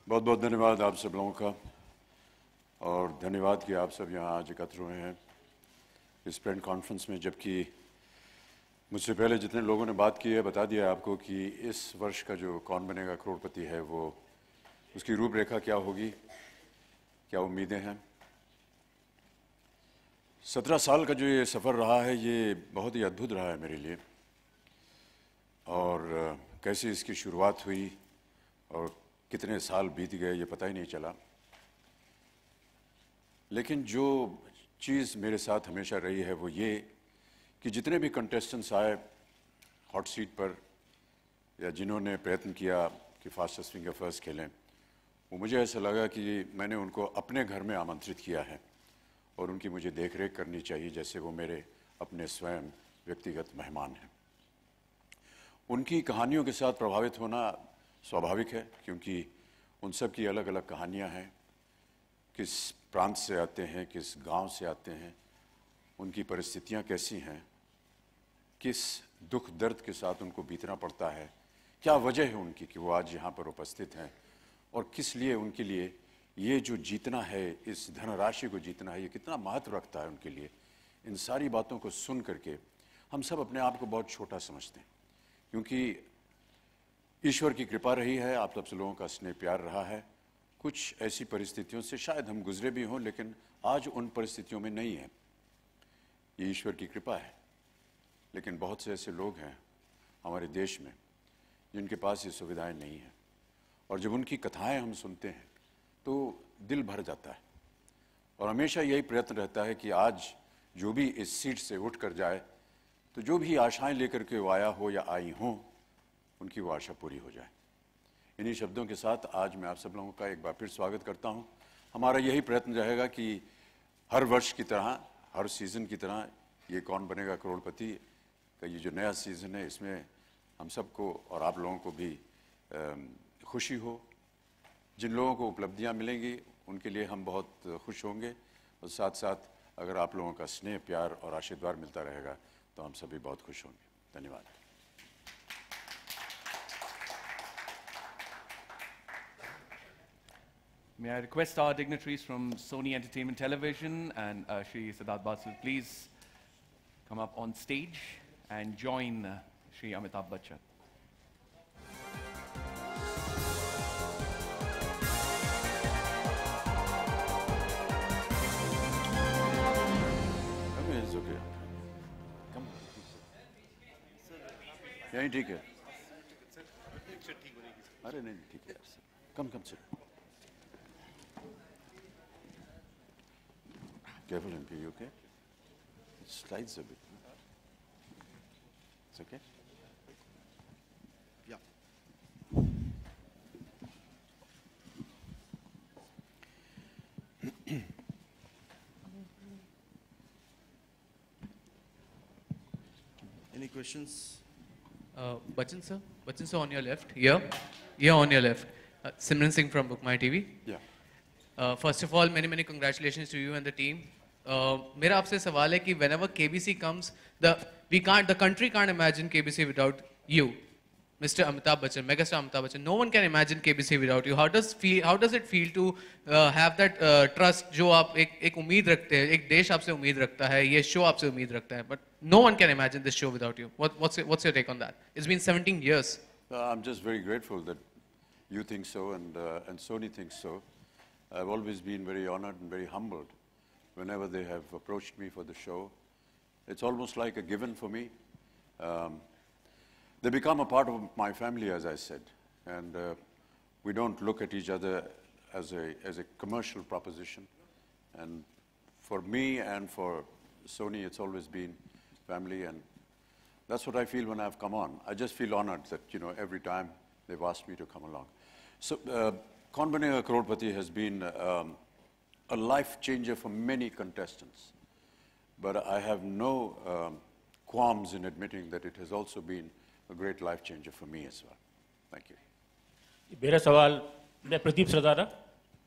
बहुत बहुत धन्यवाद आप सब लोगों का, और धन्यवाद कि आप सब यहाँ आज एकत्र हुए हैं इस प्रेस कॉन्फ्रेंस में। जबकि मुझसे पहले जितने लोगों ने बात की है, बता दिया आपको कि इस वर्ष का जो कौन बनेगा करोड़पति है, वो उसकी रूपरेखा क्या होगी, क्या उम्मीदें हैं। 17 साल का जो ये सफ़र रहा है, ये बहुत ही अद्भुत रहा है मेरे लिए। और कैसे इसकी शुरुआत हुई और कितने साल बीत गए, ये पता ही नहीं चला। लेकिन जो चीज़ मेरे साथ हमेशा रही है वो ये कि जितने भी कंटेस्टेंट्स आए हॉट सीट पर, या जिन्होंने प्रयत्न किया कि फास्टेस्ट फिंगर फर्स्ट खेलें, वो मुझे ऐसा लगा कि मैंने उनको अपने घर में आमंत्रित किया है और उनकी मुझे देख रेख करनी चाहिए जैसे वो मेरे अपने स्वयं व्यक्तिगत मेहमान हैं। उनकी कहानियों के साथ प्रभावित होना स्वाभाविक है, क्योंकि उन सब की अलग अलग कहानियां हैं। किस प्रांत से आते हैं, किस गांव से आते हैं, उनकी परिस्थितियां कैसी हैं, किस दुख दर्द के साथ उनको बीतना पड़ता है, क्या वजह है उनकी कि वो आज यहाँ पर उपस्थित हैं, और किस लिए उनके लिए ये जो जीतना है, इस धनराशि को जीतना है, ये कितना महत्व रखता है उनके लिए। इन सारी बातों को सुन करके हम सब अपने आप को बहुत छोटा समझते हैं, क्योंकि ईश्वर की कृपा रही है, आप सब लोगों का स्नेह प्यार रहा है। कुछ ऐसी परिस्थितियों से शायद हम गुजरे भी हों, लेकिन आज उन परिस्थितियों में नहीं है, ये ईश्वर की कृपा है। लेकिन बहुत से ऐसे लोग हैं हमारे देश में जिनके पास ये सुविधाएं नहीं हैं, और जब उनकी कथाएं हम सुनते हैं तो दिल भर जाता है। और हमेशा यही प्रयत्न रहता है कि आज जो भी इस सीट से उठ कर जाए, तो जो भी आशाएं लेकर के वो आया हो या आई हों, उनकी वो आशा पूरी हो जाए। इन्हीं शब्दों के साथ आज मैं आप सब लोगों का एक बार फिर स्वागत करता हूं। हमारा यही प्रयत्न रहेगा कि हर वर्ष की तरह, हर सीज़न की तरह, ये कौन बनेगा करोड़पति का ये जो नया सीज़न है, इसमें हम सबको और आप लोगों को भी खुशी हो। जिन लोगों को उपलब्धियां मिलेंगी उनके लिए हम बहुत खुश होंगे, और साथ साथ अगर आप लोगों का स्नेह प्यार और आशीर्वाद मिलता रहेगा तो हम सभी बहुत खुश होंगे। धन्यवाद। May I request our dignitaries from Sony Entertainment Television and Shri Siddharth Basu, please come up on stage and join Shri Amitabh Bachchan. It's okay. Come. यहीं ठीक है। अरे नहीं ठीक है यार। Come, sir. Careful, MP, you okay? It slides a bit. It's okay? Yeah. Any questions? Bachchan sir, on your left, here on your left. Simran Singh from Book My TV. Yeah. First of all, many congratulations to you and the team. मेरा आपसे सवाल है कि whenever KBC comes, the country can't imagine KBC without you, Mr. Amitabh Bachchan, megastar Amitabh Bachchan. No one can imagine KBC without you. How does it feel to have that trust जो आप एक उम्मीद रखते हैं, एक देश आपसे उम्मीद रखता है, ये show आपसे उम्मीद रखता है, but no one can imagine this show without you. What's your take on that? It's been 17 years. I'm just very grateful that you think so and Sony thinks so. I've always been very honored and very humbled whenever they have approached me for the show. It's almost like a given for me. They become a part of my family, as I said, and we don't look at each other as a commercial proposition. And for me and for Sony, it's always been family, and that's what I feel when I've come on. I just feel honored that, every time they've asked me to come along. So, Kaun Banega Crorepati has been a life changer for many contestants, but I have no qualms in admitting that it has also been a great life changer for me as well. Thank you. मेरा सवाल, मैं प्रदीप सरदारा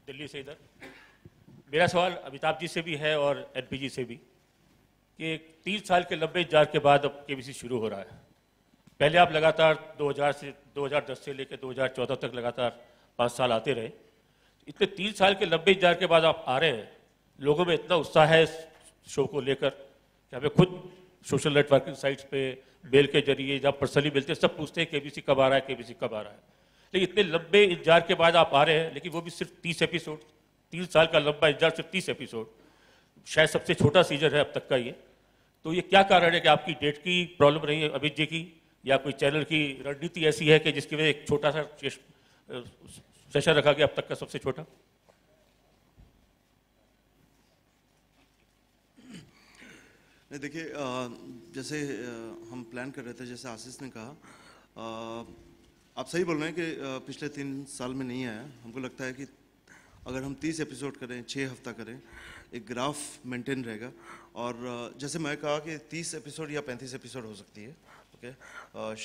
दिल्ली से इधर, मेरा सवाल अमिताभ जी से भी है और एनपी जी से भी कि 3 साल के लंबे इंतजार के बाद अब केबीसी शुरू हो रहा है। पहले आप लगातार 2010 से लेकर 2014 तक लगातार 5 साल आते रहे, इतने 3 साल के लंबे इंतजार के बाद आप आ रहे हैं, लोगों में इतना उत्साह है इस शो को लेकर कि हमें खुद सोशल नेटवर्किंग साइट्स पे मेल के जरिए जब पर्सनली मिलते हैं सब पूछते हैं केबीसी कब आ रहा है, केबीसी कब आ रहा है। लेकिन इतने लंबे इंतजार के बाद आप आ रहे हैं, लेकिन वो भी सिर्फ 30 एपिसोड, 3 साल का लंबा इंतजार, सिर्फ 30 एपिसोड, शायद सबसे छोटा सीजन है अब तक का ये। तो ये क्या कारण है कि आपकी डेट की प्रॉब्लम रही है अमित जी की, या कोई चैनल की रणनीति ऐसी है कि जिसकी वजह एक छोटा सा सेशन रखा गया अब तक का सबसे छोटा? नहीं देखिए, जैसे हम प्लान कर रहे थे, जैसे आशीष ने कहा, आप सही बोल रहे हैं कि पिछले 3 साल में नहीं आया। हमको लगता है कि अगर हम 30 एपिसोड करें, 6 हफ्ता करें, एक ग्राफ मेंटेन रहेगा। और जैसे मैं कहा कि 30 एपिसोड या 35 एपिसोड हो सकती है, ओके,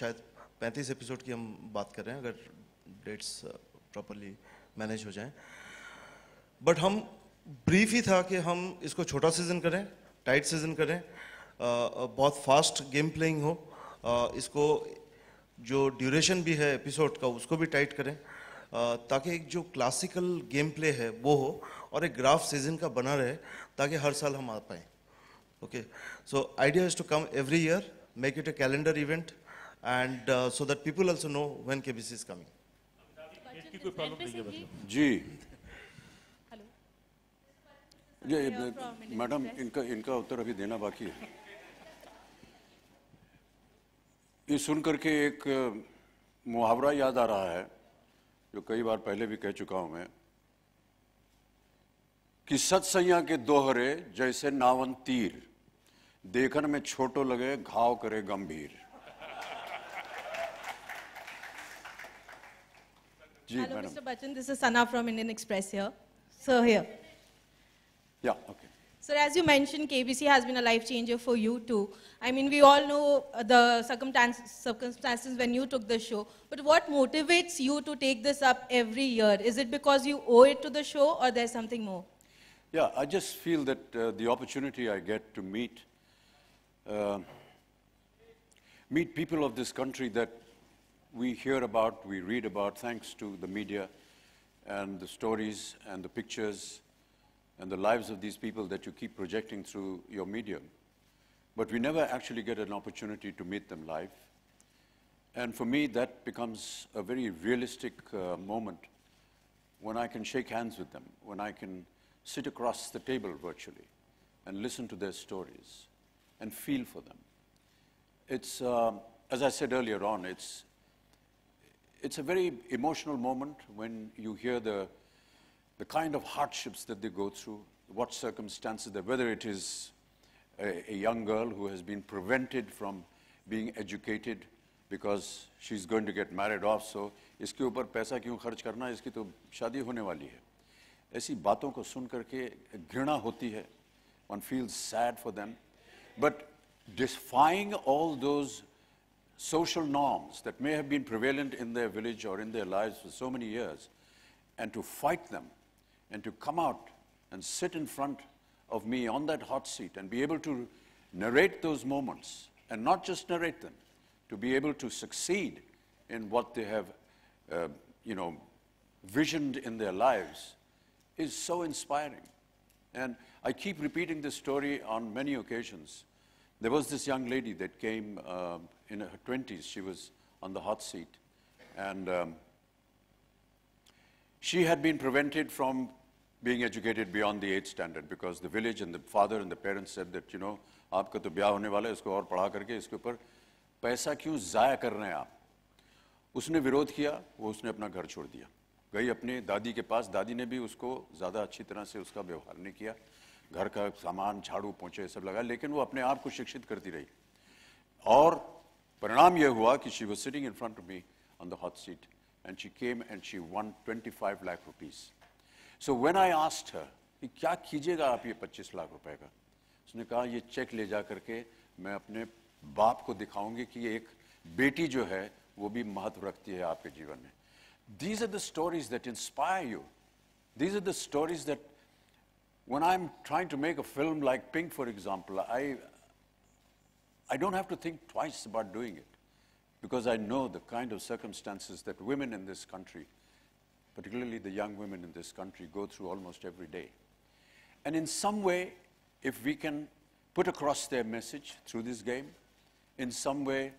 शायद 35 एपिसोड की हम बात कर रहे हैं अगर डेट्स प्रॉपरली मैनेज हो जाएं। बट हम ब्रीफ ही था कि हम इसको छोटा सीजन करें, टाइट सीजन करें, बहुत फास्ट गेम प्लेइंग हो, इसको जो ड्यूरेशन भी है एपिसोड का उसको भी टाइट करें, ताकि एक जो क्लासिकल गेम प्ले है वो हो और एक ग्राफ सीजन का बना रहे, ताकि हर साल हम आ पाएँ। Okay, so idea is to come every year, make it a calendar event, and so that people also know when KBC is coming. की कोई प्रॉब्लम नहीं है मतलब? जी हेलो ये मैडम, इनका उत्तर अभी देना बाकी है। ये सुन करके एक मुहावरा याद आ रहा है जो कई बार पहले भी कह चुका हूं मैं, कि सत्सैया के दोहरे जैसे नावन तीर, देखन में छोटो लगे घाव करे गंभीर। जी Hello, madam. Mr. Bachchan. This is Sana from Indian Express here. So here. या okay. Sir, as you mentioned, KBC has been a life changer for you too. I mean, we all know the circumstances when you took the show. But what motivates you to take this up every year? Is it because you owe it to the show, or there's something more? Yeah, I just feel that the opportunity I get to meet people of this country that we hear about, we read about, thanks to the media and the stories and the pictures and the lives of these people that you keep projecting through your medium. But we never actually get an opportunity to meet them live. And for me, that becomes a very realistic moment when I can shake hands with them, when I can sit across the table virtually and listen to their stories and feel for them. It's, as I said earlier on, it's a very emotional moment when you hear the kind of hardships that they go through, what circumstances, whether it is a young girl who has been prevented from being educated because she's going to get married off, so इसके ऊपर पैसा क्यों खर्च करना, इसकी तो शादी होने वाली है। ऐसी बातों को सुन करके घृणा होती है, one feels sad for them, but defying all those social norms that may have been prevalent in their village or in their lives for so many years, and to fight them, and to come out and sit in front of me on that hot seat and be able to narrate those moments, and not just narrate them, to be able to succeed in what they have, visioned in their lives, is so inspiring. And I keep repeating this story on many occasions. There was this young lady that came in her 20s. She was on the hot seat. And she had been prevented from being educated beyond the 8th standard because the village and the father and the parents said that, आपका तो ब्याह होने वाला है, इसको और पढ़ा करके इसके ऊपर पैसा क्यों ज़ाया कर रहे हैं आप। उसने विरोध किया, उसने अपना घर छोड़ दिया, गई अपने दादी के पास। दादी ने भी उसको ज़्यादा अच्छी तरह से उसका व्यवहार नहीं किया, घर का सामान झाड़ू पोंछे सब लगा, लेकिन वो अपने आप को शिक्षित करती रही। और परिणाम यह हुआ कि she was sitting in front of me on the hot seat and she came and she won 25 lakh rupees. So when I asked her कि क्या कीजिएगा आप ये 25 लाख रुपए का, उसने कहा ये चेक ले जा करके मैं अपने बाप को दिखाऊंगी कि एक बेटी जो है वो भी महत्व रखती है आपके जीवन में। These are the stories that inspire you. These are the stories that when I'm trying to make a film like Pink, for example, I don't have to think twice about doing it because I know the kind of circumstances that women in this country particularly the young women in this country, go through almost every day. And in some way, if we can put across their message through this game, in some way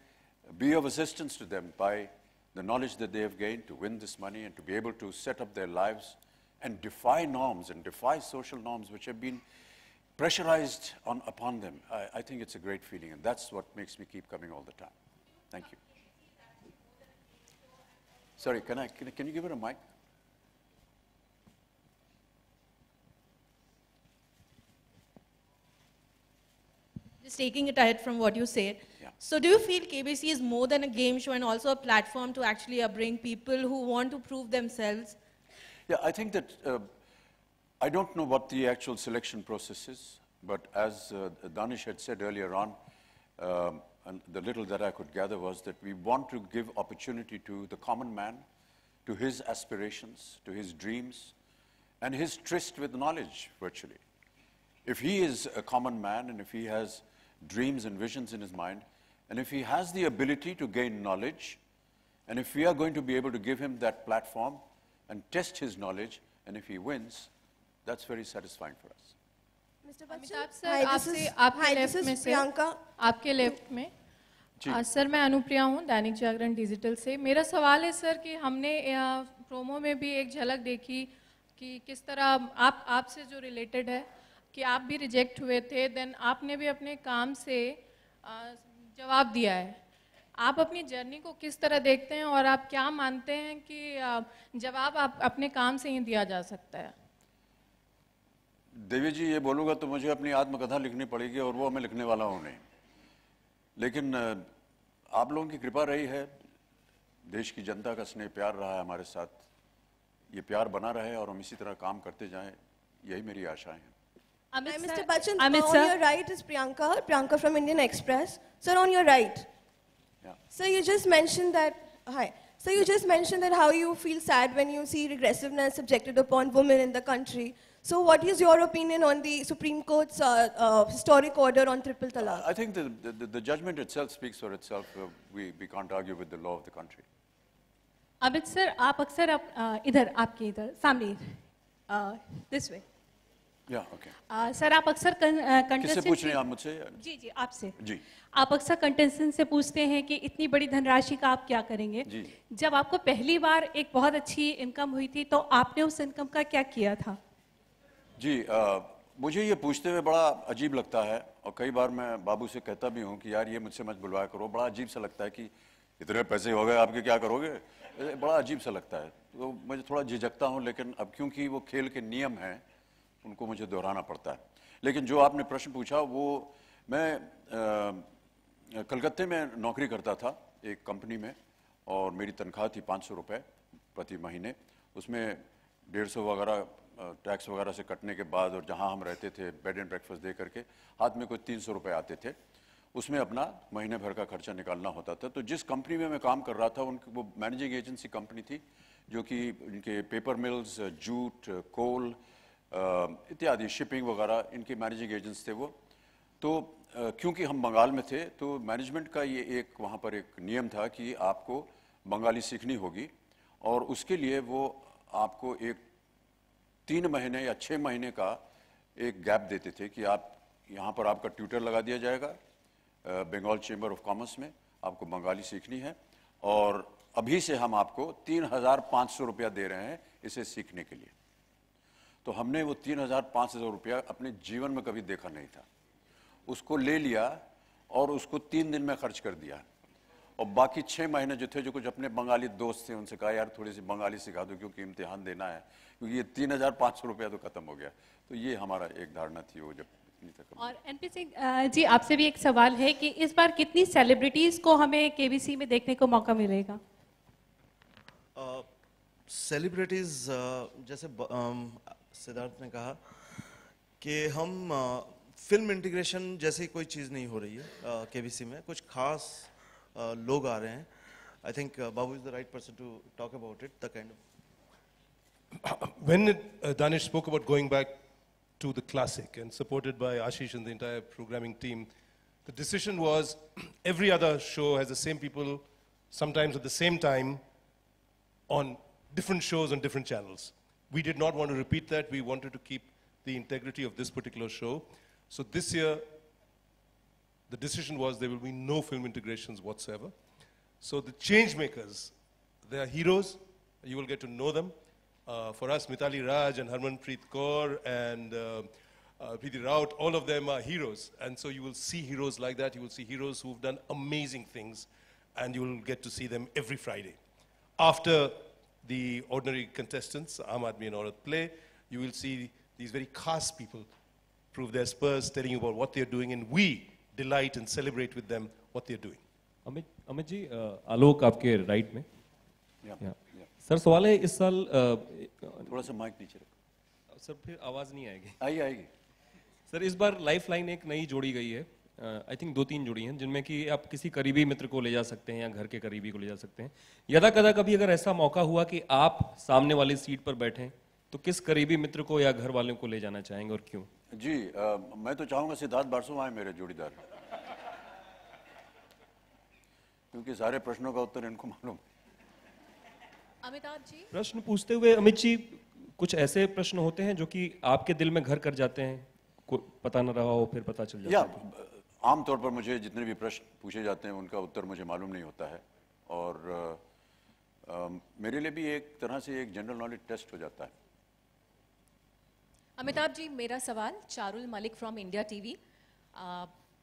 be of assistance to them by the knowledge that they have gained to win this money and to be able to set up their lives and defy norms and defy social norms which have been pressurized upon them, I think it's a great feeling, and that's what makes me keep coming all the time. Thank you. Sorry, can you give her a mic? Just taking it ahead from what you said. Yeah. So do you feel KBC is more than a game show and also a platform to actually bring people who want to prove themselves? Yeah, I think that, I don't know what the actual selection process is, but as Danish had said earlier on, and the little that I could gather was that we want to give opportunity to the common man, to his aspirations, to his dreams, and his tryst with knowledge, virtually. If he is a common man and if he has dreams and visions in his mind, and if he has the ability to gain knowledge, and if we are going to be able to give him that platform and test his knowledge, and if he wins, that's very satisfying for us. Mr. Bachchan, Amitabh sir, आपसे आपके left में से आपके left में sir मैं अनुप्रिया हूँ Dainik Jagran digital से। मेरा सवाल है सर कि हमने प्रोमो में भी एक झलक देखी कि किस तरह आपसे जो रिलेटेड है कि आप भी रिजेक्ट हुए थे, देन आपने भी अपने काम से जवाब दिया है। आप अपनी जर्नी को किस तरह देखते हैं और आप क्या मानते हैं कि जवाब आप अपने काम से ही दिया जा सकता है? देवी जी, ये बोलूँगा तो मुझे अपनी आत्मकथा लिखनी पड़ेगी और वो मैं लिखने वाला हूँ नहीं। लेकिन आप लोगों की कृपा रही है, देश की जनता का स्नेह प्यार रहा है हमारे साथ, ये प्यार बना रहे और हम इसी तरह काम करते जाएं, यही मेरी आशाएं हैं। Mr. Bachchan, on your right is Priyanka from Indian Express. Sir, on your right. Yeah. So you just mentioned that, hi. So you just mentioned that how you feel sad when you see regressiveness subjected upon women in the country. So what is your opinion on the Supreme Court's historic order on triple talaq? I think the judgment itself speaks for itself. We can't argue with the law of the country. Amit sir, आप अक्सर इधर आपके इधर सामने this way. Yeah, okay. Sir आप अक्सर किससे पूछ रहे हैं आप मुझसे? जी जी आपसे। जी। आप अक्सर कंटेस्टेंट से पूछते हैं कि इतनी बड़ी धनराशि का आप क्या करेंगे? जी। जब आपको पहली बार एक बहुत अच्छी इनकम हुई थी तो आपने उस इनकम का क्या किया था? जी, मुझे ये पूछते हुए बड़ा अजीब लगता है और कई बार मैं बाबू से कहता भी हूँ कि यार ये मुझसे मत बुलवाया करो, बड़ा अजीब सा लगता है कि इतने पैसे हो गए आपके क्या करोगे, बड़ा अजीब सा लगता है, तो मुझे थोड़ा झिझकता हूँ, लेकिन अब क्योंकि वो खेल के नियम हैं उनको मुझे दोहराना पड़ता है। लेकिन जो आपने प्रश्न पूछा वो मैं कलकत्ते में नौकरी करता था एक कंपनी में और मेरी तनख्वाह थी 500 रुपये प्रति महीने, उसमें 150 वगैरह टैक्स वगैरह से कटने के बाद और जहाँ हम रहते थे बेड एंड ब्रेकफास्ट दे करके हाथ में कोई 300 रुपये आते थे, उसमें अपना महीने भर का खर्चा निकालना होता था। तो जिस कंपनी में मैं काम कर रहा था उनकी वो मैनेजिंग एजेंसी कंपनी थी जो कि इनके पेपर मिल्स, जूट, कोल इत्यादि शिपिंग वगैरह इनके मैनेजिंग एजेंट्स थे वो। तो क्योंकि हम बंगाल में थे तो मैनेजमेंट का ये एक वहाँ पर एक नियम था कि आपको बंगाली सीखनी होगी और उसके लिए वो आपको एक 3 महीने या 6 महीने का एक गैप देते थे कि आप यहाँ पर आपका ट्यूटर लगा दिया जाएगा बंगाल चेंबर ऑफ कॉमर्स में, आपको बंगाली सीखनी है और अभी से हम आपको 3,500 रुपया दे रहे हैं इसे सीखने के लिए। तो हमने वो 3,500 रुपया अपने जीवन में कभी देखा नहीं था, उसको ले लिया और उसको 3 दिन में खर्च कर दिया और बाकी 6 महीने जो थे, जो कुछ अपने बंगाली दोस्त थे उनसे कहा यार थोड़ी सी बंगाली सिखा दो क्योंकि इम्तिहान देना है, क्योंकि ये 3,500 रुपया तो खत्म हो गया। तो ये हमारा एक धारणा थी वो जब इतनी तक। और एनपी सिंह जी, आपसे भी एक सवाल है कि इस बार कितनी सेलिब्रिटीज को हमें केबीसी में देखने को मौका मिलेगा? सेलिब्रिटीज जैसे सिद्धार्थ ने कहा कि हम फिल्म इंटीग्रेशन जैसी कोई चीज़ नहीं हो रही है केबीसी में, कुछ खास लोग आ रहे हैं। I think Babu is the right person to talk about it, the kind of When Danish spoke about going back to the classic and supported by Ashish and the entire programming team, the decision was every other show has the same people, sometimes at the same time, on different shows on different channels. We did not want to repeat that. We wanted to keep the integrity of this particular show. So this year, the decision was there will be no film integrations whatsoever. So the change makers, they are heroes. You will get to know them. For us, Mithali Raj and Harmanpreet Kaur and Preeti Raut, all of them are heroes. And so you will see heroes like that. You will see heroes who've done amazing things, and you will get to see them every Friday. After the ordinary contestants, Aam Aadmi and Aurat play, you will see these very khas people prove their spurs, telling you about what they're doing, and we delight and celebrate with them what they're doing. Amit ji, Alok आपके right में। Sir सवाल है, इस साल थोड़ा सा mic नीचे रखो। सर फिर आवाज़ नहीं आएगी। आएगी। सर इस बार लाइफ लाइन एक नई जोड़ी गई है, आई थिंक 2-3 जोड़ी हैं, जिनमें कि आप किसी करीबी मित्र को ले जा सकते हैं या घर के करीबी को ले जा सकते हैं। यदा कदा कभी अगर ऐसा मौका हुआ कि आप सामने वाली सीट पर बैठें, तो किस करीबी मित्र को या घर वालों को ले जाना चाहेंगे और क्यों? जी, मैं तो चाहूँगा सिद्धार्थ बासु आए मेरे जोड़ीदार, क्योंकि सारे प्रश्नों का उत्तर इनको मालूम। अमिताभ जी, प्रश्न पूछते हुए अमित जी, कुछ ऐसे प्रश्न होते हैं जो कि आपके दिल में घर कर जाते हैं, पता न रहा हो फिर पता चल जाता है? आमतौर पर मुझे जितने भी प्रश्न पूछे जाते हैं उनका उत्तर मुझे मालूम नहीं होता है, और मेरे लिए भी एक तरह से एक जनरल नॉलेज टेस्ट हो जाता है। अमिताभ जी, मेरा सवाल Charul Malik from India TV.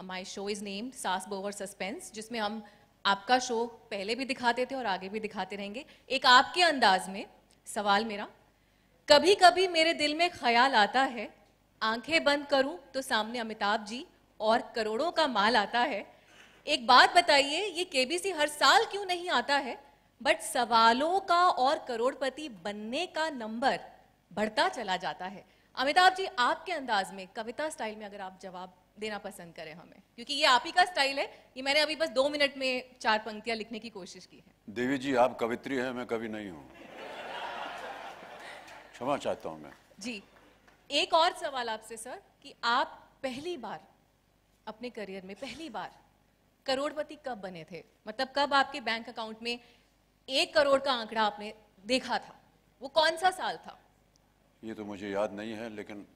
My show is named सास बोवर सस्पेंस, जिसमें हम आपका शो पहले भी दिखाते थे और आगे भी दिखाते रहेंगे। एक आपके अंदाज में सवाल मेरा, कभी कभी मेरे दिल में ख्याल आता है, आंखें बंद करूं तो सामने अमिताभ जी और करोड़ों का माल आता है। एक बात बताइए, ये केबीसी हर साल क्यों नहीं आता है, बट सवालों का और करोड़पति बनने का नंबर बढ़ता चला जाता है? अमिताभ जी, आपके अंदाज में कविता स्टाइल में अगर आप जवाब देना पसंद करें हमें, क्योंकि ये आप ही का स्टाइल है। ये मैंने अभी बस 2 मिनट में 4 पंक्तियां लिखने की कोशिश की है। देवी जी, आप कवित्री हैं, मैं कवि नहीं हूं, क्षमा चाहता हूं मैं। जी, एक और सवाल आपसे सर, कि आप पहली बार अपने करियर में पहली बार करोड़पति कब बने थे? मतलब कब आपके बैंक अकाउंट में 1 करोड़ का आंकड़ा आपने देखा था? वो कौन सा साल था? ये तो मुझे याद नहीं है, लेकिन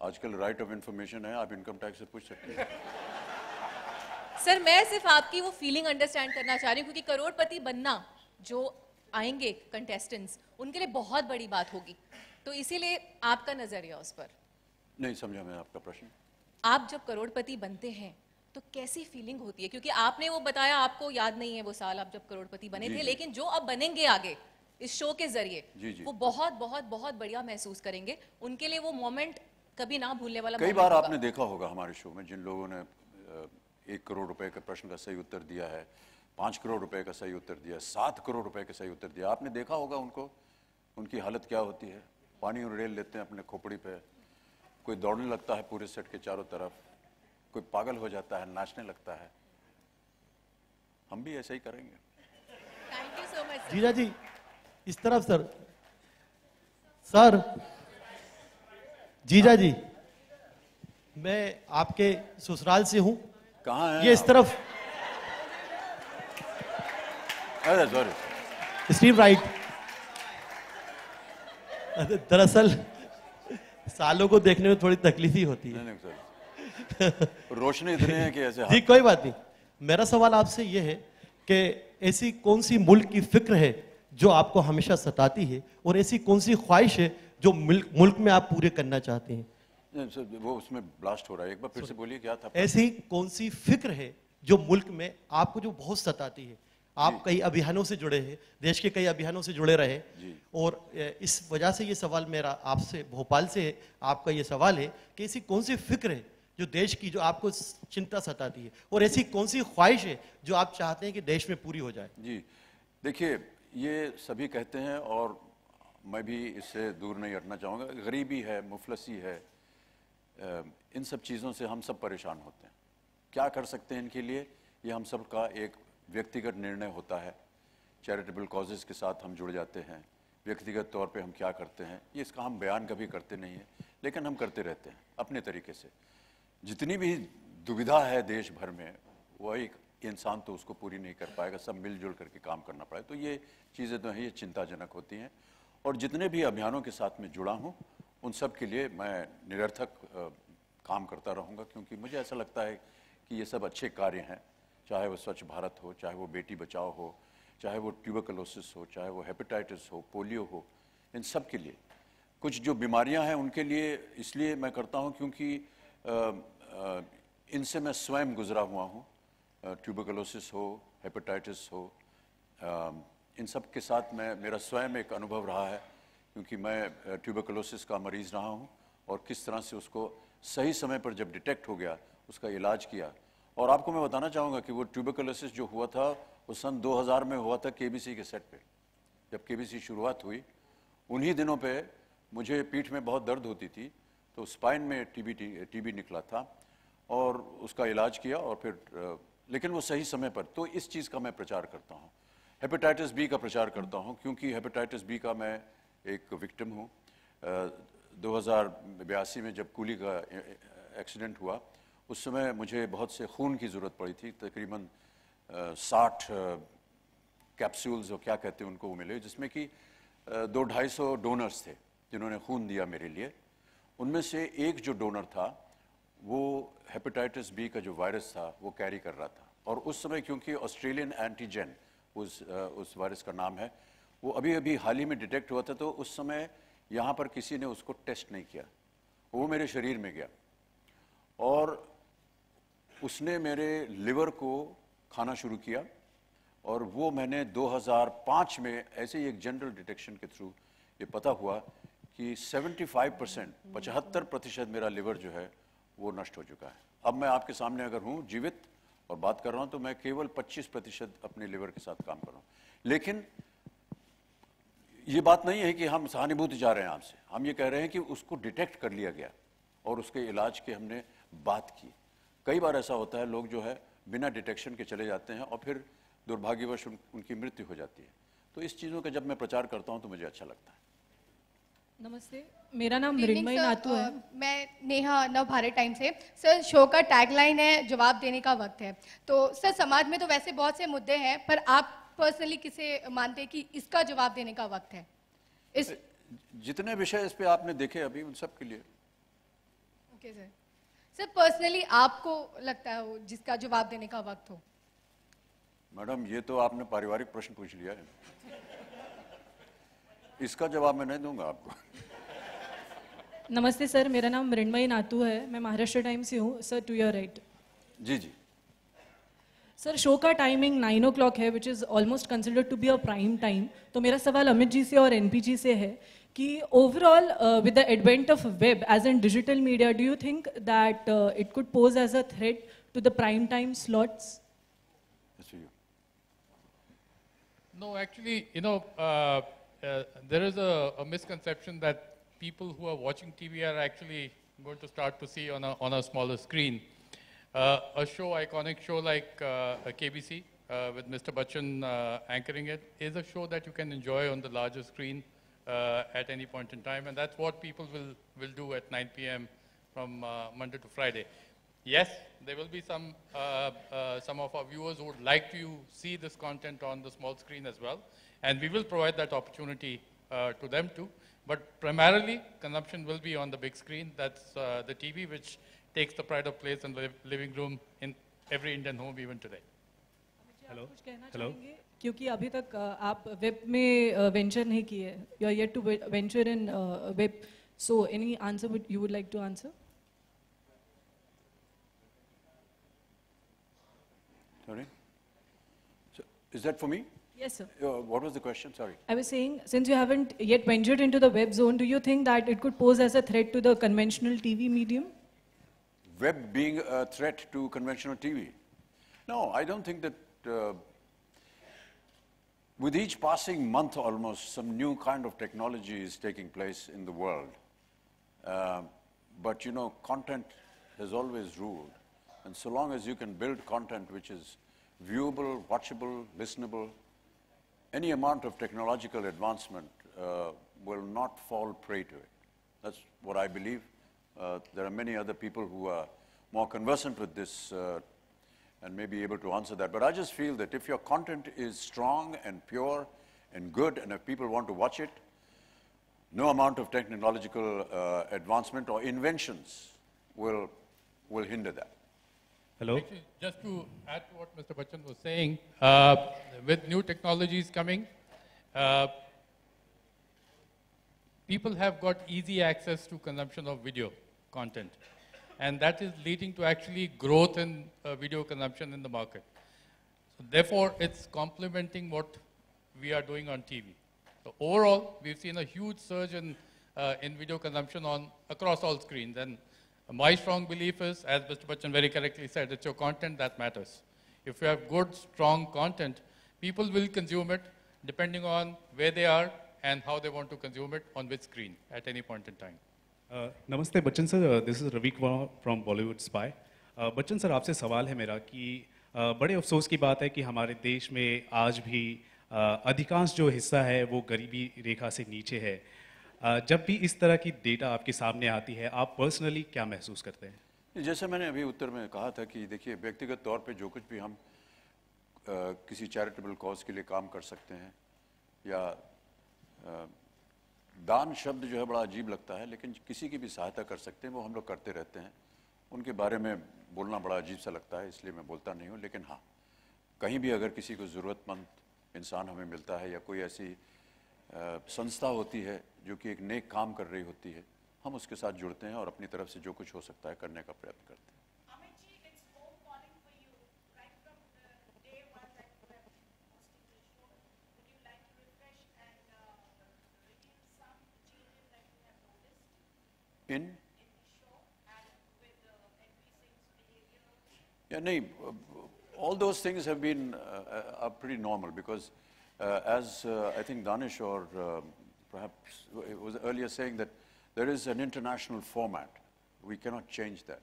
आजकल राइट ऑफ इंफॉर्मेशन है, आप इनकम टैक्स से पूछ सकते हैं। सर, मैं सिर्फ आपकी वो फीलिंग अंडरस्टैंड करना चाह रही हूँ, क्योंकि करोड़पति बनना जो आएंगे कंटेस्टेंट्स, उनके लिए बहुत बड़ी बात होगी, तो इसीलिए आपका नजरिया उस पर। नहीं समझा मैं आपका प्रश्न। आप जब करोड़पति बनते हैं तो कैसी फीलिंग होती है? क्योंकि आपने वो बताया, आपको याद नहीं है वो साल आप जब करोड़पति बने थे, लेकिन जो अब बनेंगे आगे इस शो के जरिए, वो बहुत बहुत बहुत बढ़िया महसूस करेंगे। उनके लिए वो मोमेंट कभी ना भूलने वाला। कई बार आपने देखा होगा हमारे शो में, जिन लोगों ने 1 करोड़ रुपए के प्रश्न का सही उत्तर दिया है, 5 करोड़ रुपए का सही उत्तर दिया, 7 करोड़ रुपए का सही उत्तर दिया, आपने देखा होगा उनको, उनकी हालत क्या होती है। पानी उड़ेल लेते हैं अपने खोपड़ी पे, कोई दौड़ने लगता है पूरे सेट के चारों तरफ, कोई पागल हो जाता है, नाचने लगता है। हम भी ऐसा ही करेंगे। Thank you so much. जीजा जी, इस तरफ सर। सर, जीजा जी, मैं आपके ससुराल से हूं। कहाँ है? ये इस तरफ। अरे सॉरी, स्टीव राइट। दरअसल सालों को देखने में थोड़ी तकलीफ ही होती है। नहीं, रोशनी इतनी है कि ऐसे। जी, कोई बात नहीं। मेरा सवाल आपसे ये है कि ऐसी कौन सी मुल्क की फिक्र है जो आपको हमेशा सताती है, और ऐसी कौन सी ख्वाहिश है जो मुल्क में आप पूरे करना चाहते हैं? वो उसमें ब्लास्ट हो रहा है, एक बार फिर से बोलिए क्या था? ऐसी कौन सी फिक्र है जो मुल्क में आपको जो बहुत सताती है? आप कई अभियानों से जुड़े हैं, देश के कई अभियानों से जुड़े रहे, और इस वजह से ये सवाल मेरा आपसे, भोपाल से है, आपका ये सवाल है कि ऐसी कौन सी फिक्र है जो देश की, जो आपको चिंता सताती है, और ऐसी कौन सी ख्वाहिश है जो आप चाहते हैं कि देश में पूरी हो जाए? जी देखिए, ये सभी कहते हैं और मैं भी इससे दूर नहीं हटना चाहूँगा। गरीबी है, मुफलसी है, इन सब चीज़ों से हम सब परेशान होते हैं। क्या कर सकते हैं इनके लिए, ये हम सब का एक व्यक्तिगत निर्णय होता है। चैरिटेबल कॉजेज़ के साथ हम जुड़ जाते हैं, व्यक्तिगत तौर पे हम क्या करते हैं, ये इसका हम बयान कभी करते नहीं हैं, लेकिन हम करते रहते हैं अपने तरीके से। जितनी भी दुविधा है देश भर में, वो एक इंसान तो उसको पूरी नहीं कर पाएगा, सब मिलजुल करके काम करना पड़ेगा। तो ये चीज़ें तो हैं, ये चिंताजनक होती हैं। और जितने भी अभियानों के साथ में जुड़ा हूँ उन सब के लिए मैं निरर्थक काम करता रहूँगा, क्योंकि मुझे ऐसा लगता है कि ये सब अच्छे कार्य हैं, चाहे वो स्वच्छ भारत हो, चाहे वो बेटी बचाओ हो, चाहे वो ट्यूबरकुलोसिस हो, चाहे वो हेपेटाइटिस हो, पोलियो हो, इन सब के लिए। कुछ जो बीमारियां हैं उनके लिए इसलिए मैं करता हूं क्योंकि इनसे मैं स्वयं गुजरा हुआ हूं। ट्यूबरकुलोसिस हो, हेपेटाइटिस हो, इन सब के साथ मेरा स्वयं एक अनुभव रहा है, क्योंकि मैं ट्यूबरकुलोसिस का मरीज़ रहा हूं और किस तरह से उसको सही समय पर जब डिटेक्ट हो गया उसका इलाज किया। और आपको मैं बताना चाहूँगा कि वो ट्यूबरकुलोसिस जो हुआ था वो सन 2000 में हुआ था केबीसी के सेट पे। जब केबीसी शुरुआत हुई उन्हीं दिनों पे मुझे पीठ में बहुत दर्द होती थी, तो स्पाइन में टीबी निकला था और उसका इलाज किया और फिर लेकिन वो सही समय पर। तो इस चीज़ का मैं प्रचार करता हूँ। हेपेटाइटिस बी का प्रचार करता हूँ क्योंकि हेपेटाइटिस बी का मैं एक विक्टिम हूँ। 2082 में जब कूली का एक्सीडेंट हुआ उस समय मुझे बहुत से खून की ज़रूरत पड़ी थी। तकरीबन 60 कैप्सूल्स और क्या कहते हैं उनको वो मिले, जिसमें कि 200-250 डोनर्स थे जिन्होंने खून दिया मेरे लिए। उनमें से एक जो डोनर था वो हेपेटाइटिस बी का जो वायरस था वो कैरी कर रहा था। और उस समय क्योंकि ऑस्ट्रेलियन एंटीजन उस वायरस का नाम है, वो अभी अभी हाल ही में डिटेक्ट हुआ था, तो उस समय यहाँ पर किसी ने उसको टेस्ट नहीं किया, वो मेरे शरीर में गया और उसने मेरे लिवर को खाना शुरू किया। और वो मैंने 2005 में ऐसे ही एक जनरल डिटेक्शन के थ्रू ये पता हुआ कि 75% मेरा लिवर जो है वो नष्ट हो चुका है। अब मैं आपके सामने अगर हूँ जीवित और बात कर रहा हूँ तो मैं केवल 25% अपने लिवर के साथ काम कर रहा हूँ। लेकिन ये बात नहीं है कि हम सहानुभूति जा रहे हैं आपसे, हम ये कह रहे हैं कि उसको डिटेक्ट कर लिया गया और उसके इलाज की हमने बात की। कई बार ऐसा होता है लोग जो है बिना डिटेक्शन के चले जाते हैं और फिर दुर्भाग्यवश उनकी मृत्यु हो जाती है। तो इस चीज़ों का जब मैं प्रचार करता हूं तो मुझे अच्छा लगता है। नमस्ते, मेरा नाम मृण्मयी नातू है। मैं नेहा नव भारत टाइम से। सर, शो का टैगलाइन है जवाब देने का वक्त है। तो सर, समाज में तो वैसे बहुत से मुद्दे हैं, पर आप पर्सनली किसे मानते हैं कि इसका जवाब देने का वक्त है? इस जितने विषय इस पे आपने देखे अभी उन सब के लिए। Okay sir. सर, पर्सनली आपको लगता है वो जिसका जवाब देने का वक्त हो? मैडम, ये तो आपने पारिवारिक प्रश्न पूछ लिया है, इसका जवाब मैं नहीं दूंगा आपको। नमस्ते सर, मेरा नाम मृण्मयी नातू है, मैं महाराष्ट्र टाइम से हूँ। Sir, to your right. जी जी सर, शो का टाइमिंग 9 o'clock है, which is almost considered to be a prime time. तो मेरा सवाल अमित जी से और एनपी जी से है कि overall with the advent of web as an digital media, do you think that it could pose as a threat to the prime time slots? No, actually, there is a misconception that people who are watching TV are actually going to start to see on a smaller screen. A iconic show like KBC with Mr. Bachchan anchoring it is a show that you can enjoy on the larger screen at any point in time, and that's what people will do at 9 p.m. from Monday to Friday. Yes, there will be some of our viewers who would like to see this content on the small screen as well, and we will provide that opportunity to them too. But primarily, consumption will be on the big screen. That's the TV, which takes the pride of place in the living room in every Indian home even today. Hello. Hello. क्योंकि अभी तक आप web में venture नहीं किए, you are yet to venture in web. So, any answer you would like to answer? Sorry? So, is that for me? Yes, sir. What was the question? Sorry. I was saying, since you haven't yet ventured into the web zone, do you think that it could pose as a threat to the conventional TV medium? Web being a threat to conventional TV? No, I don't think that with each passing month almost, some new kind of technology is taking place in the world. But content has always ruled. And so long as you can build content which is viewable, watchable, listenable, any amount of technological advancement will not fall prey to it. That's what I believe. There are many other people who are more conversant with this and may be able to answer that. But I just feel that if your content is strong and pure and good, and if people want to watch it, no amount of technological advancement or inventions will hinder that. Hello? Actually, just to add to what Mr. Bachchan was saying, with new technologies coming, people have got easy access to consumption of video content. And that is leading to actually growth in video consumption in the market. So therefore, it's complementing what we are doing on TV. So overall, we've seen a huge surge in video consumption across all screens. And my strong belief is, as Mr. Bachchan very correctly said, it's your content that matters. If you have good, strong content, people will consume it depending on where they are and how they want to consume it on which screen at any point in time. नमस्ते Bachchan sir, this is Ravi Kumar from Bollywood spy. Bachchan sir, आपसे सवाल है मेरा कि बड़े अफसोस की बात है कि हमारे देश में आज भी अधिकांश जो हिस्सा है वो गरीबी रेखा से नीचे है। जब भी इस तरह की डेटा आपके सामने आती है, आप पर्सनली क्या महसूस करते हैं? जैसे मैंने अभी उत्तर में कहा था कि देखिए, व्यक्तिगत तौर पे जो कुछ भी हम किसी चैरिटेबल कॉज के लिए काम कर सकते हैं, या दान शब्द जो है बड़ा अजीब लगता है, लेकिन किसी की भी सहायता कर सकते हैं वो हम लोग करते रहते हैं। उनके बारे में बोलना बड़ा अजीब सा लगता है, इसलिए मैं बोलता नहीं हूँ। लेकिन हाँ, कहीं भी अगर किसी को ज़रूरतमंद इंसान हमें मिलता है या कोई ऐसी संस्था होती है जो कि एक नेक काम कर रही होती है, हम उसके साथ जुड़ते हैं और अपनी तरफ से जो कुछ हो सकता है करने का प्रयत्न करते हैं। All those things have been are pretty normal because as I think Danish or perhaps it was earlier saying that there is an international format. We cannot change that.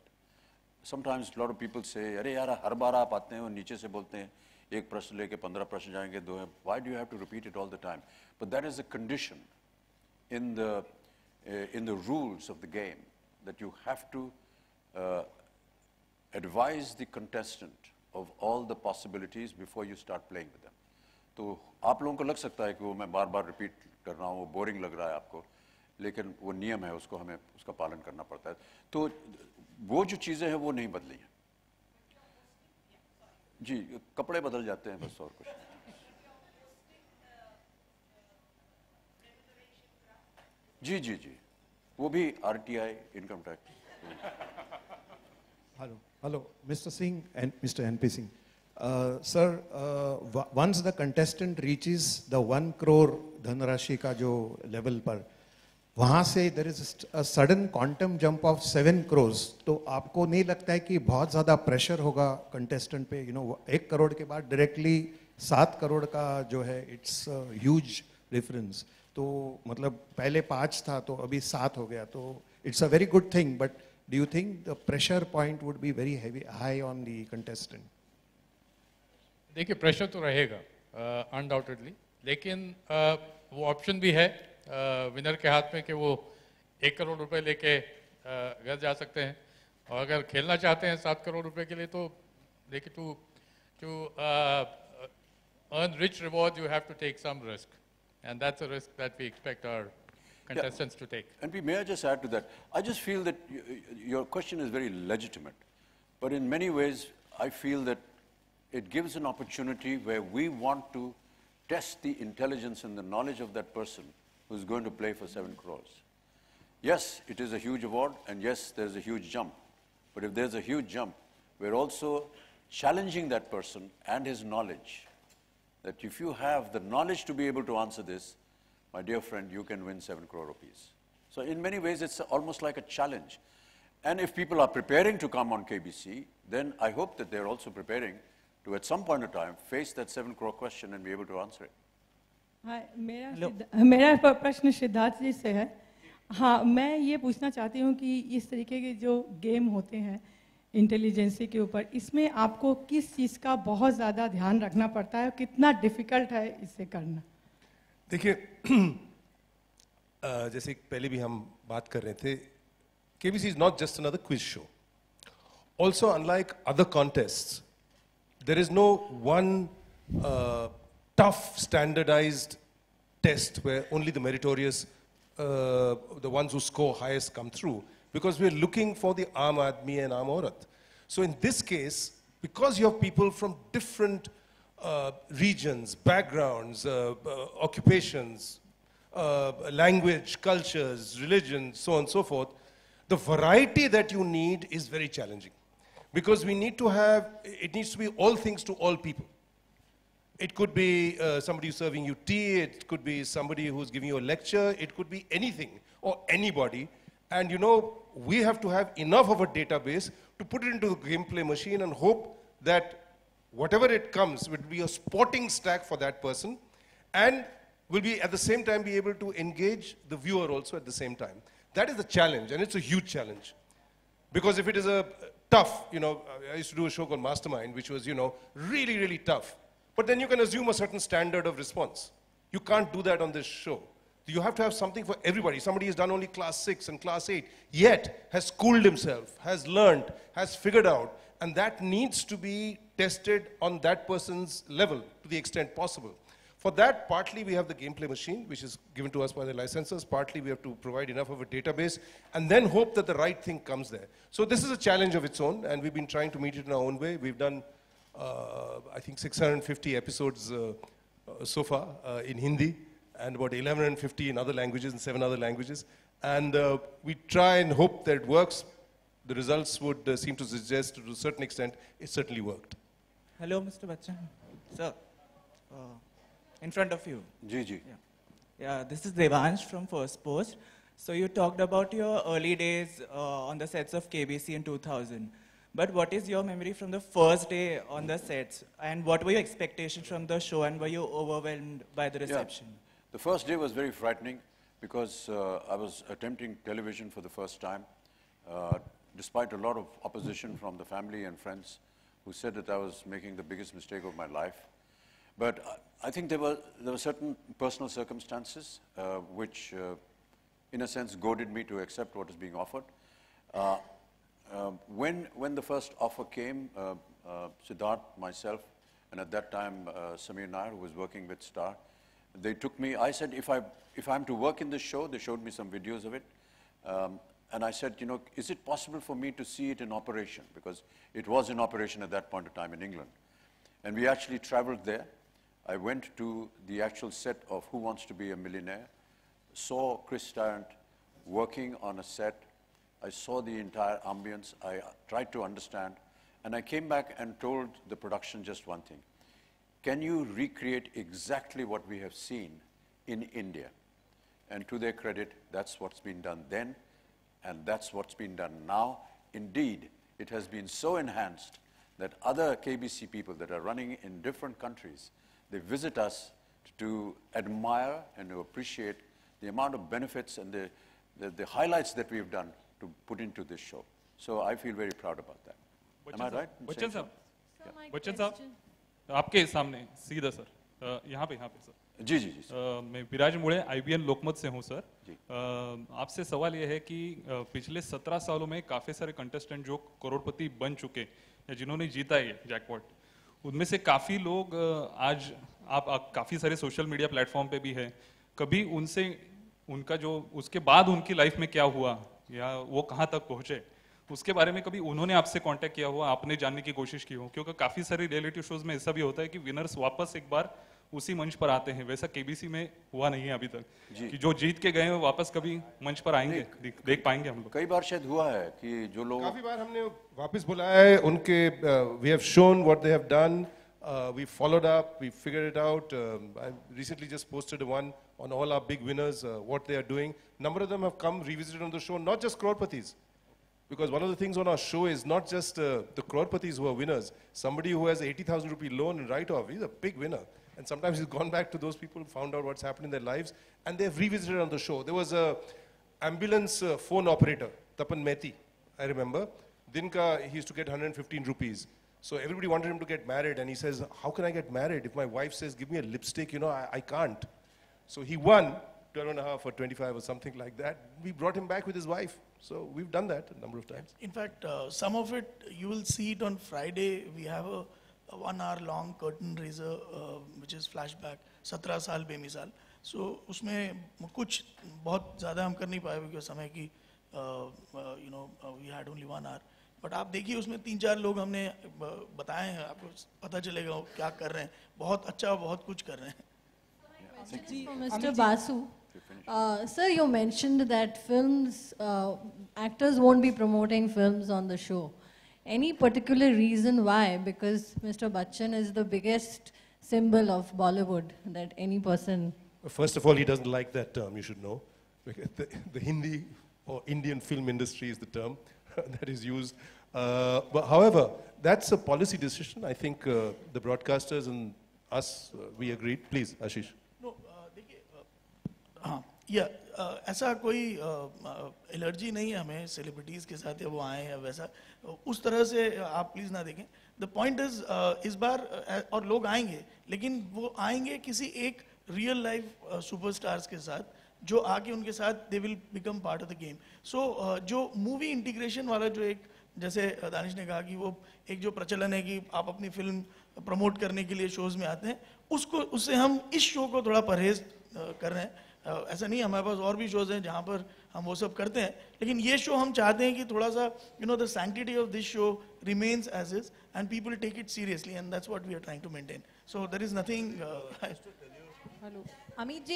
Sometimes a lot of people say, "अरे यार, हर बार आप आते हैं और नीचे से बोलते हैं, एक प्रश्न लेके 15 प्रश्न जाएंगे, दो हैं. Why do you have to repeat it all the time?" But that is a condition in the rules of the game, that you have to advise the contestant of all the possibilities before you start playing with them. तो आप लोगों को लग सकता है कि वो मैं बार बार रिपीट कर रहा हूँ, वो बोरिंग लग रहा है आपको, लेकिन वो नियम है, उसको हमें उसका पालन करना पड़ता है। तो वो जो चीज़ें हैं वो नहीं बदली हैं। जी, कपड़े बदल जाते हैं बस, और कुछ नहीं। जी जी जी, वो भी RTI income tax. Hello, Mr. Singh and Mr. NP Singh. Sir, once the contestant reaches the 1 crore धनराशि का जो level पर, वहाँ से there is a sudden quantum jump of 7 crores. तो आपको नहीं लगता है कि बहुत ज़्यादा pressure होगा contestant पे? 1 करोड़ के बाद directly 7 करोड़ का जो है, it's a huge difference. तो मतलब पहले 5 था तो अभी 7 हो गया, तो it's a very good thing, but do you think the pressure point would be very high on the contestant? देखिए, प्रेशर तो रहेगा अनडाउटेडली, लेकिन वो ऑप्शन भी है विनर के हाथ में कि वो 1 करोड़ रुपए लेके घर जा सकते हैं, और अगर खेलना चाहते हैं 7 करोड़ रुपए के लिए, तो देखिए, to earn rich reward you have to take some risk, and that's a risk that we expect our contestants to take. And may I just add to that? I just feel that your question is very legitimate, but in many ways I feel that it gives an opportunity where we want to test the intelligence and the knowledge of that person who's going to play for 7 crores. Yes, it is a huge award, and yes, there's a huge jump. But if there's a huge jump, we're also challenging that person and his knowledge, that if you have the knowledge to be able to answer this, my dear friend, you can win 7 crore rupees. So in many ways, it's almost like a challenge. And if people are preparing to come on KBC, then I hope that they're also preparing to, at some point in time, face that 7 crore question and be able to answer it. मेरा प्रश्न सिद्धार्थ जी से है। हाँ, मैं ये पूछना चाहती हूँ कि इस तरीके के जो गेम होते हैं इंटेलिजेंसी के ऊपर, इसमें आपको किस चीज़ का बहुत ज़्यादा ध्यान रखना पड़ता है, कितना डिफिकल्ट है इसे करना? देखिए, जैसे पहले भी हम बात कर रहे थे, KBC is not just another quiz show. Also, unlike other contests, there is no one tough standardized test where only the meritorious, the ones who score highest come through, because we're looking for the aam aadmi and aam aurat. So in this case, because you have people from different regions, backgrounds, occupations, language, cultures, religions, so on and so forth, the variety that you need is very challenging. Because we need to have, it needs to be all things to all people. It could be somebody who's serving you tea, it could be somebody who's giving you a lecture, it could be anything or anybody. And you know, we have to have enough of a database to put it into the gameplay machine and hope that whatever it comes will be a sporting stack for that person, and will be at the same time be able to engage the viewer also at the same time. That is the challenge, and it's a huge challenge. Because if it is a tough, you know, I used to do a show called Mastermind, which was, you know, really, really tough. But then you can assume a certain standard of response. You can't do that on this show. You have to have something for everybody. Somebody has done only class 6 and class 8, yet has schooled himself, has learned, has figured out, and that needs to be tested on that person's level to the extent possible. For that, partly we have the gameplay machine, which is given to us by the licensors. Partly we have to provide enough of a database, and then hope that the right thing comes there. So this is a challenge of its own, and we've been trying to meet it in our own way. We've done, I think, 650 episodes so far in Hindi, and about 1150 in other languages, in 7 other languages. And we try and hope that it works. The results would seem to suggest, to a certain extent, it certainly worked. Hello, Mr. Bachchan. Sir, in front of you. Ji. Yeah, this is Devansh from First Post. So you talked about your early days on the sets of KBC in 2000. But what is your memory from the first day on the sets? And what were your expectations from the show, and were you overwhelmed by the reception? Yeah. The first day was very frightening because I was attempting television for the first time, despite a lot of opposition from the family and friends who said that I was making the biggest mistake of my life. But I think there were certain personal circumstances which, in a sense, goaded me to accept what is being offered. When the first offer came, Siddharth, myself, and at that time Samir Nair, who was working with Star, they took me. I said, if I'm to work in this show, they showed me some videos of it, and I said, you know, is it possible for me to see it in operation? Because it was in operation at that point of time in England. And we actually traveled there. I went to the actual set of Who Wants to Be a Millionaire, saw Chris Tarrant working on a set. I saw the entire ambience. I tried to understand. And I came back and told the production just one thing. Can you recreate exactly what we have seen in India? And to their credit, that's what's been done then, and that's what's been done now. Indeed, it has been so enhanced that other KBC people that are running in different countries, they visit us to admire and to appreciate the amount of benefits and the highlights that we've done to put into this show. So I feel very proud about that. Am I right? Bachchan साहब, बच्चन साहब, आपके सामने सीधा sir, यहाँ पे sir. जी. मैं विराज मुड़े IBN लोकमत से हूँ सर. आपसे सवाल ये है कि पिछले 17 सालों में काफी सारे कंटेस्टेंट जो करोड़पति बन चुके या जिन्होंने जीता है जैकपॉट, उनमें से काफी लोग आज आप काफी सारे सोशल मीडिया प्लेटफॉर्म पे भी है. कभी उनसे उनका जो उसके बाद उनकी लाइफ में क्या हुआ या वो कहाँ तक पहुँचे, उसके बारे में कभी उन्होंने आपसे कांटेक्ट किया हुआ, आपने जानने की कोशिश की हो? क्योंकि काफी सारे रियलिटी शोज में ऐसा भी होता है कि विनर्स वापस एक बार उसी मंच पर आते हैं. वैसा केबीसी में हुआ नहीं है अभी तक कि जो जीत के गए हैं वापस कभी मंच पर आएंगे, देख पाएंगे हम लोग? कई बार शायद हुआ है कि जो लोग काफी बार हमने वापस बुलाया है उनके. We have shown what they have done. We followed up. We figured it out. I recently just posted one on all our big winners, what they are doing. Number of them have come revisited on the show, not just crorpatis. Because one of the things on our show is not just the crorpatis who are winners. Somebody who has 80,000 rupee loan and write-off, he's a big winner. And sometimes he's gone back to those people, found out what's happened in their lives, and they've revisited on the show. There was a ambulance phone operator, Tapan Mehti, I remember. Dinka, he used to get 115 rupees. So everybody wanted him to get married, and he says, how can I get married if my wife says, give me a lipstick, you know, I can't. So he won 12.5 or 25 or something like that. We brought him back with his wife. So we've done that a number of times. In fact, some of it, you will see it on Friday. We have a 1 hour long curtain raiser which is flashback 17 साल बेमिसाल. So उसमें कुछ बहुत ज़्यादा हम कर नहीं पाए क्योंकि समय की we had only 1 hour. But आप देखिए उसमें 3-4 लोग हमने बताए हैं, आपको पता चलेगा वो क्या कर रहे हैं. बहुत अच्छा बहुत कुछ कर रहे हैं. Mr. Basu, sir, you mentioned that actors won't be promoting films on the show. Any particular reason why? Because Mr. Bachchan is the biggest symbol of Bollywood that any person... First of all, he doesn't like that term, you should know. The Hindi or Indian film industry is the term that is used. But however, that's a policy decision. I think the broadcasters and us, we agreed. Please, Ashish. No, देखिए, हाँ, ऐसा कोई allergy नहीं है हमें celebrities के साथ या वो आए या वैसा उस तरह से आप प्लीज ना देखें. द पॉइंट इज इस बार और लोग आएंगे लेकिन वो आएंगे किसी एक रियल लाइफ सुपरस्टार्स के साथ जो आके उनके साथ दे will become part of the game. So जो मूवी इंटीग्रेशन वाला जो एक जैसे दानिश ने कहा कि वो एक जो प्रचलन है कि आप अपनी फिल्म प्रमोट करने के लिए शोज में आते हैं उससे हम इस शो को थोड़ा परहेज कर रहे हैं. ऐसा नहीं, हमारे पास और भी शोज हैं जहाँ पर हम वो सब करते हैं लेकिन ये शो हम चाहते हैं कि थोड़ा सा the sanctity of this show remains as is and people take it seriously and that's what we are trying to maintain. So there is nothing. Hello Amit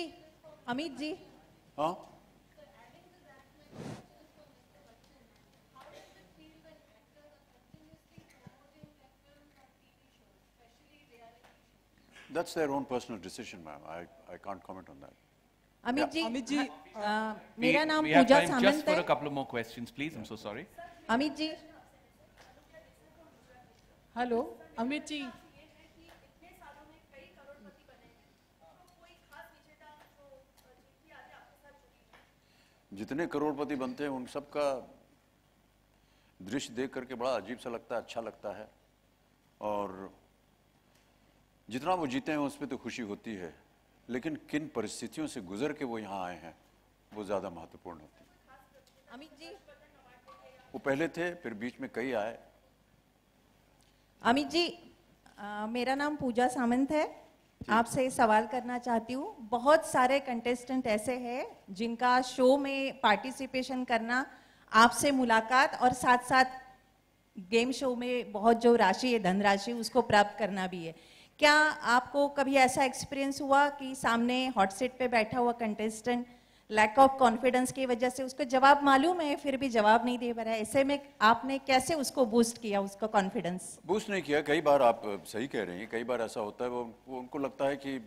ji हाँ That's their own personal decision, ma'am. I can't comment on that. Amit ji, मेरा नाम we have Pooja time Samant just for है. a couple of more questions, please. I'm so sorry. Amit ji, hello Amit ji, जितने करोड़पति बनते हैं उन सबका दृश्य देख करके बड़ा अजीब सा लगता है, अच्छा लगता है. और जितना वो जीते हैं उस पर तो खुशी होती है लेकिन किन परिस्थितियों से गुजर के वो यहाँ आए हैं वो ज़्यादा महत्वपूर्ण होती है. अमित जी, वो पहले थे फिर बीच में कई आए. अमित जी, मेरा नाम पूजा सामंत है. आपसे सवाल करना चाहती हूँ. बहुत सारे कंटेस्टेंट ऐसे हैं जिनका शो में पार्टिसिपेशन करना, आपसे मुलाकात और साथ साथ गेम शो में बहुत जो राशि है, धनराशि, उसको प्राप्त करना भी है. क्या आपको कभी ऐसा एक्सपीरियंस हुआ कि सामने हॉट सीट पे बैठा हुआ कंटेस्टेंट लैक ऑफ कॉन्फिडेंस की वजह से उसको जवाब मालूम है फिर भी जवाब नहीं दे पा रहा है, ऐसे में आपने कैसे उसको बूस्ट किया, उसका कॉन्फिडेंस? बूस्ट नहीं किया. कई बार आप सही कह रही हैं, कई बार ऐसा होता है वो उनको लगता है कि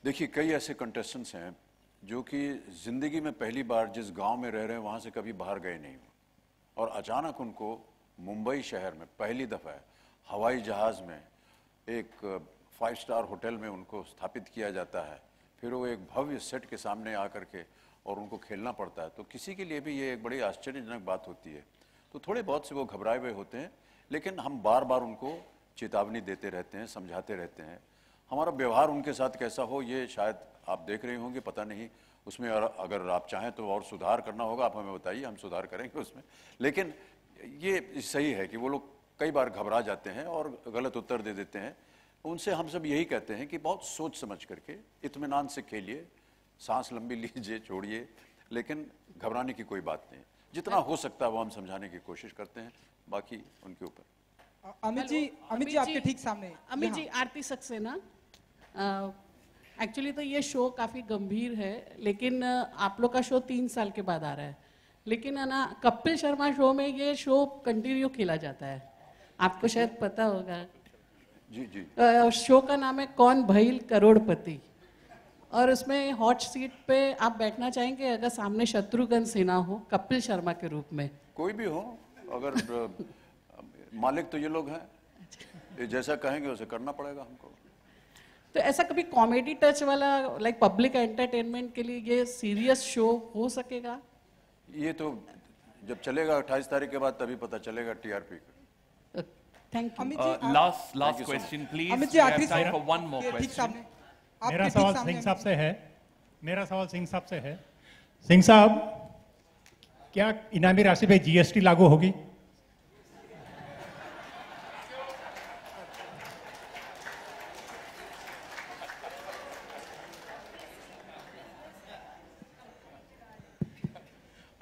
देखिए कई ऐसे कंटेस्टेंट्स हैं जो कि ज़िंदगी में पहली बार जिस गांव में रह रहे हैं वहाँ से कभी बाहर गए नहीं और अचानक उनको मुंबई शहर में पहली दफ़ा हवाई जहाज़ में एक 5 स्टार होटल में उनको स्थापित किया जाता है. फिर वो एक भव्य सेट के सामने आकर के और उनको खेलना पड़ता है. तो किसी के लिए भी ये एक बड़ी आश्चर्यजनक बात होती है. तो थोड़े बहुत से वो घबराए हुए होते हैं लेकिन हम बार बार उनको चेतावनी देते रहते हैं, समझाते रहते हैं. हमारा व्यवहार उनके साथ कैसा हो ये शायद आप देख रहे होंगे, पता नहीं. उसमें अगर आप चाहें तो और सुधार करना होगा, आप हमें बताइए, हम सुधार करेंगे उसमें. लेकिन ये सही है कि वो लोग कई बार घबरा जाते हैं और गलत उत्तर दे देते हैं. उनसे हम सब यही कहते हैं कि बहुत सोच समझ करके इत्मीनान से खेलिए, सांस लंबी लीजिए, छोड़िए, लेकिन घबराने की कोई बात नहीं. जितना हो सकता है वो हम समझाने की कोशिश करते हैं, बाकी उनके ऊपर. अमित जी आपके ठीक सामने. अमित जी, आरती सक्सेना. एक्चुअली तो ये शो काफ़ी गंभीर है लेकिन आप लोग का शो 3 साल के बाद आ रहा है. लेकिन है ना, कपिल शर्मा शो में ये शो कंटिन्यू खेला जाता है, आपको शायद पता होगा. जी जी. शो का नाम है कौन भइल करोड़पति और उसमें हॉट सीट पे आप बैठना चाहेंगे अगर सामने शत्रुघ्न सिन्हा हो कपिल शर्मा के रूप में? कोई भी हो, अगर मालिक तो ये लोग हैं, ये जैसा कहेंगे उसे करना पड़ेगा हमको. तो ऐसा कभी कॉमेडी टच वाला लाइक पब्लिक एंटरटेनमेंट के लिए ये सीरियस शो हो सकेगा? ये तो जब चलेगा 28 तारीख के बाद तभी पता चलेगा टीआरपी का. Thank you. Last question, please. Amit ji, We have time for one more question. मेरा सवाल सिंह साहब से है. सिंह साहब, क्या इनामी राशि पे जीएसटी लागू होगी?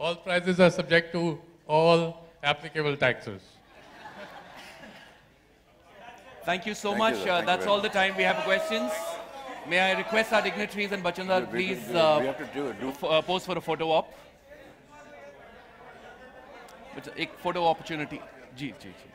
All prizes are subject to all applicable taxes. Thank you so Thank much. you, sir. Thank you That's very all the much. time we have for questions. May I request our dignitaries and Bachchan Dad, please we have to pose for a photo op. एक photo opportunity. जी जी जी.